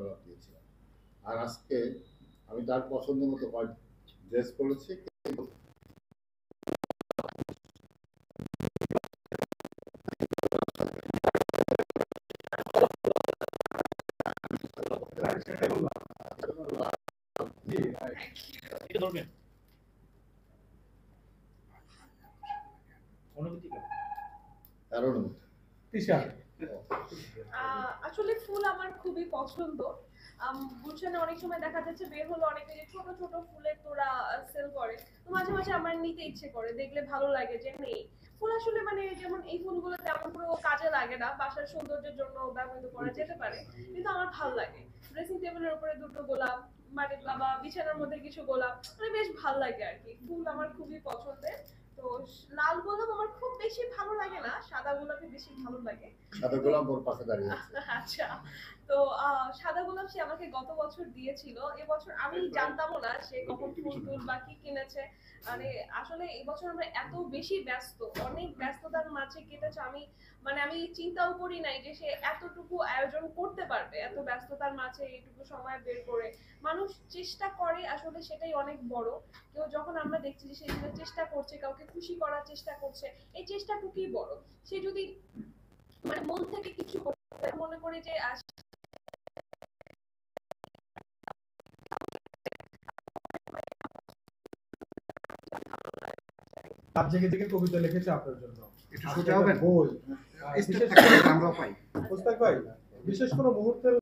গোলাপ দিয়েছিলাম। আর আজকে আমি তার পছন্দ মতো ড্রেস পরেছি। আসলে ফুল আমার খুবই পছন্দ। গুলশানে অনেক সময় দেখা যাচ্ছে বের হলো অনেকে যে ছোট ছোট ফুলের তোড়া সেল করে, তো মাঝে মাঝে আমার নিতে ইচ্ছে করে, দেখলে ভালো লাগে যে নেই ফুল আসলে মানে যেমন এই ফুলগুলো তেমন পুরো কাজে লাগে না, বাসার সৌন্দর্যের জন্য ব্যবহৃত করা যেতে পারে, কিন্তু আমার ভালো লাগে। ড্রেসিং টেবিলের উপরে দুটো গোলাপ, বাড়ির বাবা বিছানার মধ্যে কিছু গোলাপ, মানে বেশ ভালো লাগে আর কি। ফুল আমার খুবই পছন্দের। তো লাল গোলাপ আমার খুব বেশি ভালো লাগে না, সাদা গোলাপই বেশি ভালো লাগে। সাদা গোলাপ ওর পাশে দাঁড়িয়ে আছে। আচ্ছা, তো সাদা গোলাপ সে আমাকে গত বছর দিয়েছিল। এবছর আমি জানতামও না সে কখন ফুল টুল বা কি কিনেছে। মানে আসলে এবছর আমরা এত বেশি ব্যস্ত, অনেক ব্যস্ততার মাঝে কেটেছে। আমি চিন্তাও করি নাই যে সে এতটুকু আয়োজন করতে পারবে, এত ব্যস্ততার মাঝে এইটুকু সময় বের করে। মানুষ চেষ্টা করে, আসলে সেটাই অনেক বড়। কেউ যখন আমরা দেখছি যে সে চেষ্টা করছে, কাউকে খুশি করার চেষ্টা করছে, এই চেষ্টাটুকুই বড়। সে যদি মানে মন থেকে কিছু করতে মনে করি যে রাত জেগে জেগে কবিতা লিখেছে আপনার জন্য। একটু সোজা হবেন? বই স্টেপ থাকে আমরা পাই। বুঝতে পাই বিশেষ কোনো মুহূর্তের